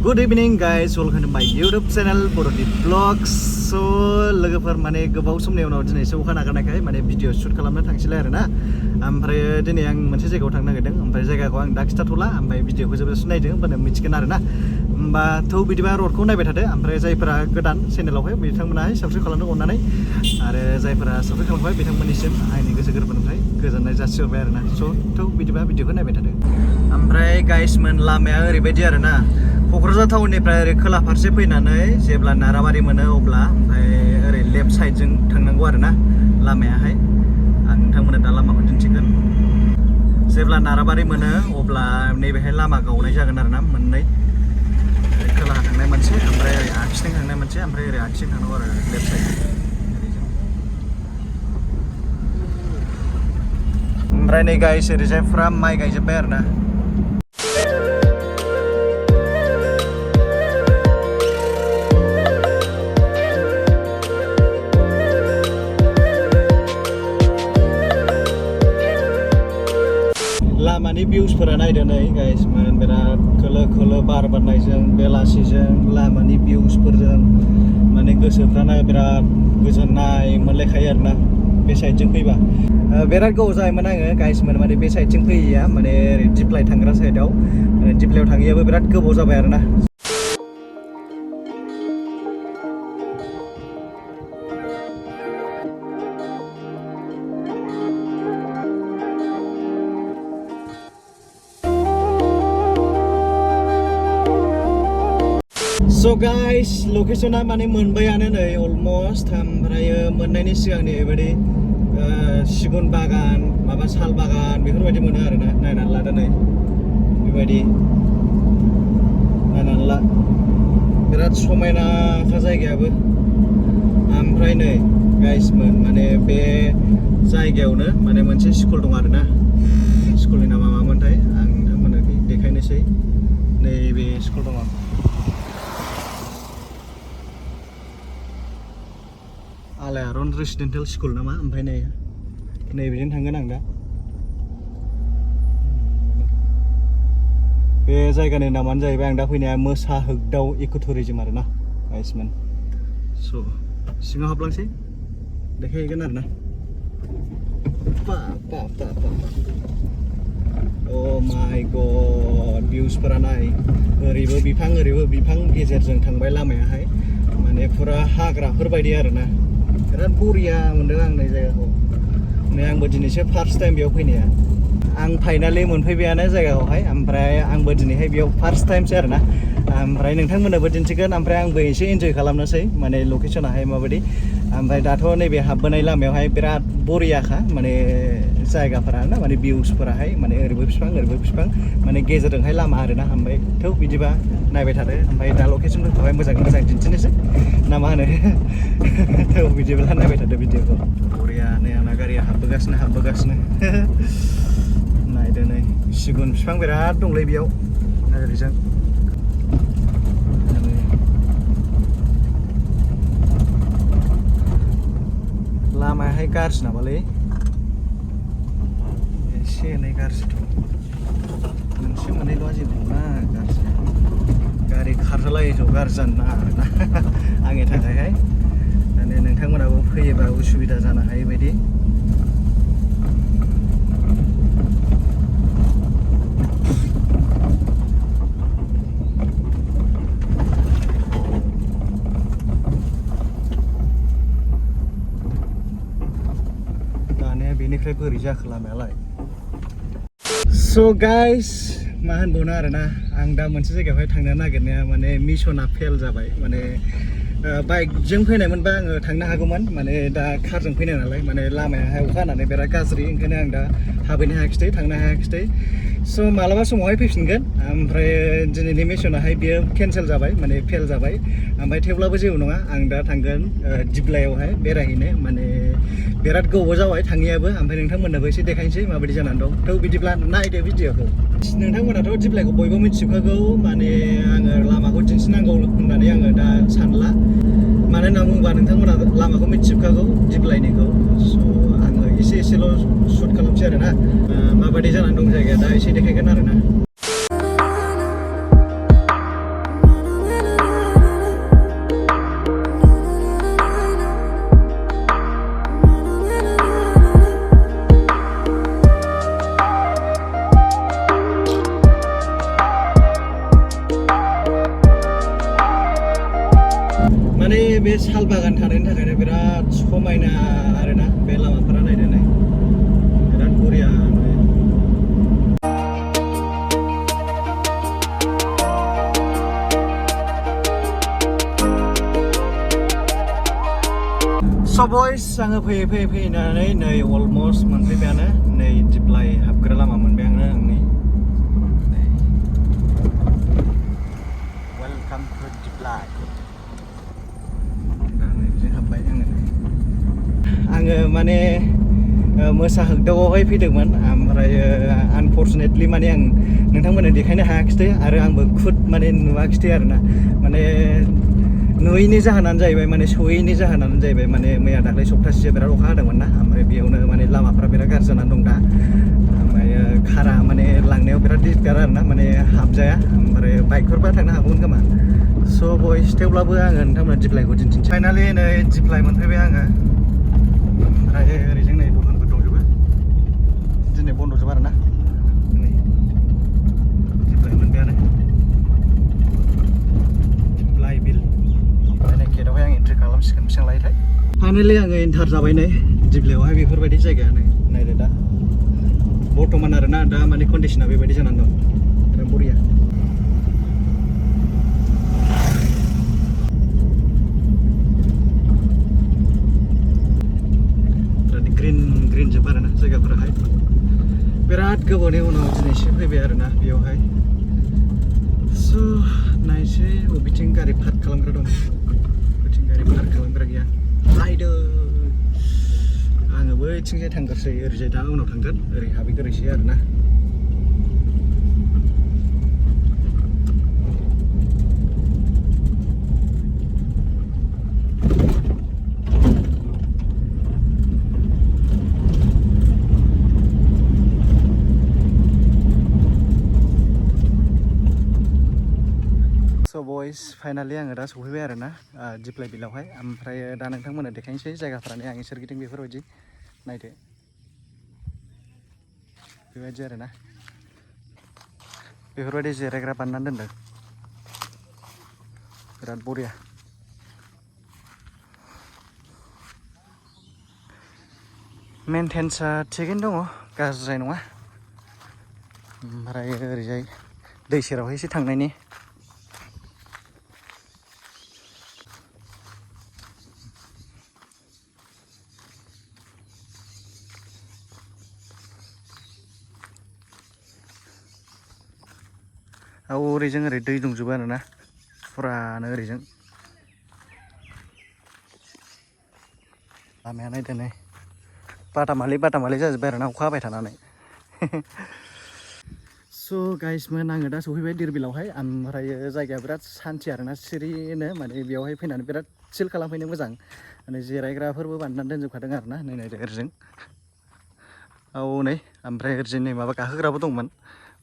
Good evening guys, welcome to my YouTube channel Borodi Vlogs. So लोगोफोर माने गोबाव समनि उनाव दिनैसो अखा नागारनायखाय माने भिडिअ शुट खालामनो थांसैलाय आरोना। ओमफ्राय दिनै आं मोनसे जायगायाव थांनो नागिरदों। ओमफ्राय जायगाखौ आं दा खिथाथ'ला। ओमफ्राय भिडिअखौ जोबोद नायदों होनबानो मिथिगोन आरोना। होमबा थ' बिदिबा रडखौ नायबाय थादो। ओमफ्राय जायफोरा गोदान चेनेलावहाय बिथांमोनाहाय साबस्क्राइब खालामनो अननानै आरो जायफोरा साबस्क्राइब खालामबाय बिथांमोननिसिम आंनि गोसो गोरबोनिफ्राय गोजोननाय जासिहरबाय आरोना। थ' बिदिबा भिडिअखौ नायबाय थादो। ओमफ्राय गाइसमोन लामाया ओरैबायदि आरोना। क'क्राझार टाउननिफ्राय ओरै खोला फारसे फैनानै जेब्ला नाराबारि मोनो अब्ला ओमफ्राय ओरै लेफ्ट साइडजों थांनांगौ आरोना लामायाहाय। आं नोंथांमोननो दा लामाखौ दिन्थिगोन। जेब्ला नाराबारि मोनो अब्ला नैबेहाय लामा गावनाय जागोन आरोना मोननै। खोलाहा थांनाय मोनसे ओमफ्राय ओरै आगसिथिं थांनाय मोनसे ओमफ्राय ओरै आगसिथिं थांनांगौ आरो लेफ्ट साइड। ओमफ्राय नै गाइस ओरैजाय फुरा माइ गायजोब्बाय आरोना। लामानि भिउसफोरा नायदो नै गाइस मान बिराद खोलो खोलो बार बारनायजों बेलासिजों लामानि भिउसफोरजों माने गोसोफ्रानो बिराद गोजोननाय मोनलायखायो आरोना बे साइडजों फैबा। बिराद गोबाव जायोमोन आङो गाइसमोन माने बे साइडजों फैयैया माने ओरै दिप्लाय थांग्रा साइडआव दिप्लायाव थाङैयाबो बिराद गोबाव जाबाय आरोना। So guys, location माने मोनबायानो नै अलमोस्ट ओमफ्राय मोननायनि सिगांनि बेबायदि सिगुन बागान माबा साल बागान बेफोरबायदि मोनो आरोना। नायनानै लादो नै बेबायदि नायनानै ला बिराद समायनाखा जायगायाबो। ओमफ्राय नै गाइसमोन माने बे जायगायावनो माने मोनसे स्कुल दं आरोना। स्कुलनि नामा मामोनथाय आं नोंथांमोननो देखायनोसै। नैबे स्कुल दङ। आलायारन रेसिडेन्सियेल स्कुल नामा। ओमफ्राय नैबेजों थांगोन आं दा। बे जायगानि नामानो जाहैबाय आं दा फैनाया मोसाहोगदाव इक' टुरिजम आरोना गाइसमोन। स' सिङाव हाबलांसै देखायहैगोन आरोना। अ माय गड भिउसफोरा नाय ओरैबो बिफां गेजेरजों थांबाय लामायाहाय माने फुरा हाग्राफोर बायदि आरोना। बिराद बरिया मोनदों आं नै जायगाखौ। नै आंबो दिनैसो फार्स्ट टाइम बेयाव फैनाया। आं फाइनालि मोनफैबायानो जायगायावहाय। ओमफ्राय आंबो दिनैहाय बेयाव फार्स्ट टाइमसो आरोना। ओमफ्राय नोंथांमोननोबो दिन्थिगोन। ओमफ्राय आंबो एसे इन्जय खालामनोसै माने लकेसनाहाय माबायदि। ओमफ्राय दाथ' नैबे हाबबोनाय लामायावहाय बिराद बरियाखा माने जायगाफोरा ना माने भिउसफोराहाय माने ओरैबो बिफां माने गेजेरजोंहाय लामा आरोना। ओमफ्राय थ' बिदिबा नायबाय थादो। ओमफ्राय दा लकेसनफोरखौहाय मोजाङै मोजां दिन्थिनोसै ना मा होनो। थ' बिदिब्ला नायबाय थादो भिडिअखौ। बरिया नै आंना गारिया हाबबोगासिनो नायदो नै सिगुन बिफां बिराद दंलै बेयाव ओरैजों। लामायाहाय गाज्रि नामालै एसे एनै गाज्रिथ'। मोनसे मोननैल' जेबो नङा गाज्रि। गारि खारजालायैथ' गाज्रि जानो नाङा आरोना आंनि थाखायहाय। माने नोंथांमोनाबो फैयोबा उसुबिदा जानो हायै बायदि। दानिया बेनिफ्राय बोरै जाखो लामायालाय। स' गाइस मा होनबावनो आरोना। आं दा मोनसे जायगायावहाय थांनो नागिरनाया माने मिसना फेल जाबाय। माने बाइकजों फैनायमोनबा आङो थांनो हागौमोन। माने दा कारजों फैनाय नालाय माने लामायाहाय अखा हानानै बिराद गाज्रि। ओंखायनो आं दा हाबहैनो हायाखिसै थांनो हायाखिसै। स' मालाबा समावहाय फैफिनगोन। ओमफ्राय दिनैनि मिसनाहाय बियो केन्सेल जाबाय माने फेल जाबाय। ओमफ्राय थेवब्लाबो जेबो नङा आं दा थांगोन दिप्लायावहाय बेरायहैनो। माने बिराद गोबाव जाबाय थाङैयाबो। ओमफ्राय नोंथांमोननोबो एसे देखायनोसै माबायदि जानानै दं। थ' बिदिब्ला नायदो भिडिअखौ। नोंथांमोनाथ' दिप्लायखौ बयबो मिथिजोबखागौ। माने आङो लामाखौ दिन्थिनांगौ होननानै आङो दा सानला। मानो होनना बुङोबा नोंथांमोना लामाखौ मिथिजोबखागौ दिप्लायनिखौ। स' आङो एसेल' शुट खालामसै आरोना। माबायदि जानानै दं जायगाया दा एसे देखायगोन आरोना। boys आङो फैयै फैनानै नै अलमस्ट मोनफैबायानो नै दिप्लाय हाबग्रा लामा मोनबाय आंनि वेलकाम टु दिप्लाय हाबबाय आङो माने मोसाहोगदावआवहाय फैदोंमोन ओमफ्राय आनफर्चुनेटलि माने आं नोंथांमोननो देखायनो हायाखिसै आरो आंबो खुद माने नुवाखिसै आरोना माने नुयैनि जाहोनानो जाहैबाय माने सहैयैनि जाहोनानो जाहैबाय माने मैया दाख्लै सप्तासेसो बिराद अखा हादोंमोन ना ओमफ्राय बेयावनो माने लामाफ्रा बिराद गाज्रि जानानै दं दा ओमफ्राय कारा माने लांनायाव बिराद दिगदार आरोना माने हाबजाया ओमफ्राय बाइकफोरबा थांनो हागौमोन खोमा स' बयस थेवब्लाबो आङो नोंथांमोननो दिप्लायखौ दिन्थिनोसै फाइनालि नै दिप्लाय मोनफैबाय आङो ओमफ्राय ओरैजों नै दखानफोर दंजोबो दिनै बन्द'जोब आरोना नै दिप्लाय मोनबायानो दिप्लाय बिल गेटआवहाय आं एन्ट्रि खालामसिगोन बेसेबां लायोथाय फाइनालि आङो एन्टार जाबाय नै दिप्लायावहाय बेफोरबायदि जायगायानो नायदो दा बर्थमान आरोना दा माने कन्डिसना बेबायदि जानानै दं बिराद बरिया बिराद ग्रिन जोब आरोना जायगाफोराहाय बिराद गोबावनि उनाव दिनैसो फैबाय आरोना बेयावहाय स' नायसै बबेथिं गारि पार्क खालामग्रा दं गारि पार्क खालामग्रा गैया नायदो आङो बैथिंजाय थांगोरसै ओरैजाय दा उनाव थांगोन ओरै हाबैगोरैसै आरोना स' बयस फाइनालि आङो दा सफैबाय आरोना दिप्लाय बिलावहाय ओमफ्राय दा नोंथांमोननो देखायनोसै जायगाफ्रानो आंनि सोरगिदिं बेफोरबायदि नायदो बेबायदि आरोना बेफोरबायदि जिरायग्रा बानायनानै दोनदों बिराद बरिया मेनटेन्सआ थिगैनो दङ गाज्रि नङा ओमफ्राय ओरैजाय दै सेरावहाय एसे थांनायनि ओरैजों ओरै दै दंजोबो आरोना फुरानो ओरैजों लामाया नायदो नै बादामालि जाजोब्बाय आरोना अखा हाबाय थानानै स' गाइसमोन आङो दा सफैबाय धिरबिलावहाय ओमफ्राय जायगाया बिराद सान्थि आरोना सिरिनो माने बेयावहाय फैनानै बिराद चिल खालामफैनो मोजां माने जिरायग्राफोरबो बानायनानै दोनजोबखादों आरोना नै नायदो ओरैजों नै ओमफ्राय ओरैजों नै माबा गाखोग्राबो दंमोन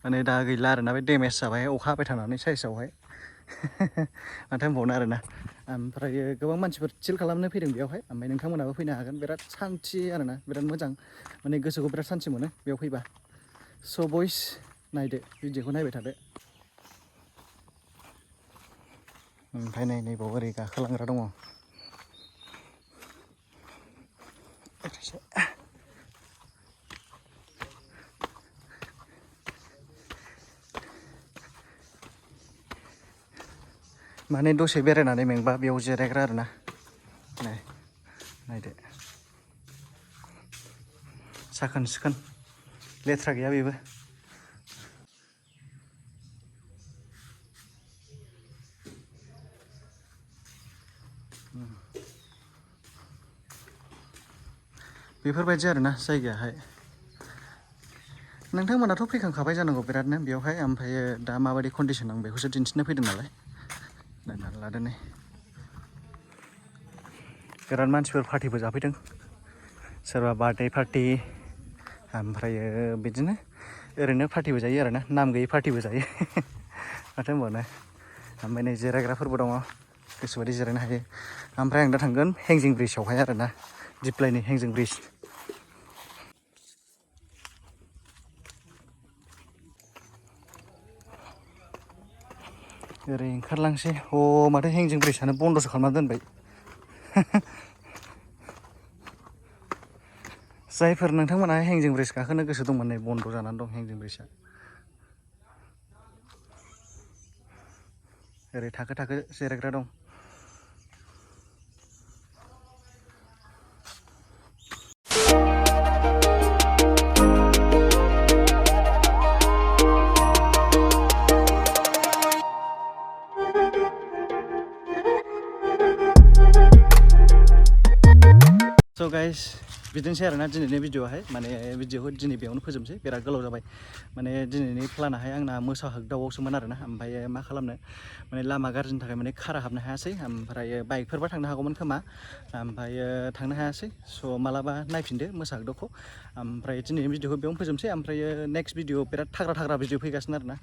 माने दा गैला आरोना बे डेमेज जाबाय अखा हाबाय थानानै साइसआवहाय माथो होनबावनो आरोना ओमफ्राय गोबां मानसिफोर चिल खालामनो फैदों बेयावहाय ओमफ्राय नोंथांमोनाबो फैनो हागोन बिराद सान्थि आरोना बिराद मोजां माने गोसोखौ बिराद सान्थि मोनो बेयाव फैबा स' बयस नायदो भिडिअखौ नायबाय थादो ओमफ्राय नैबाव ओरै गाखोलांग्रा दङ माने दसे बेरायनानै मेंबा बेयाव जिरायग्रा आरोना नायदो साखोन सिखोन लेथ्रा गैया बेबो बेफोरबायदि आरोना जायगायाहाय नोंथांमोनाथ' फैखांखाबाय जानांगौ बिरादनो बेयावहाय ओमफ्राय दा माबायदि कन्डिसन आं बेखौसो दिन्थिनो फैदों नालाय नायनानै लादो नै बिराद मानसिफोर पार्टिबो जाफैदों सोरबा बार्थडे पार्टि ओमफ्रायो बिदिनो ओरैनो पार्टिबो जायो आरोना नाम गैयै पार्टिबो जायो माथो होनबावनो ओमफ्राय नै जिरायग्राफोरबो दङ गोसोबायदि जिरायनो हायो ओमफ्राय आं दा थांगोन हेंजिं ब्रिजआवहाय आरोना दिप्लायनि हेंजिं ब्रिज ओरै ओंखारलांसै माथो हेंजिं ब्रिजआनो बन्द'सो खालामना दोनबाय जायफोर नोंथांमोना हेंजिं ब्रिज गाखोनो गोसो दंमोन नै बन्द' जानानै दं हेंजिं ब्रिजआ ओरै थाखो जिरायग्रा दं स' गाइस बिदिनोसै आरोना दिनैनि भिडिअ'आहाय माने भिडिअ'खौ दिनै बेयावनो फोजोबसै बिराद गोलाव जाबाय माने दिनैनि प्लानाहाय आंना मोसाहैदावसोमोन आरोना ओमफ्राय मा खालामनो माने लामा गाज्रिनि थाखाय माने खारा हाबनो हायासै ओमफ्राय बाइकफोरबा थांनो हागौमोन खोमा ओमफ्राय थांनो हायासै स' मालाबा नायफिनदो मोसाहैदावखौ ओमफ्राय दिनैनि भिडिअ'खौ बेयावनो फोजोबसै ओमफ्राय नेक्स्ट भिडिअ बिराद थाग्रा भिडिअ फैगासिनो आरोना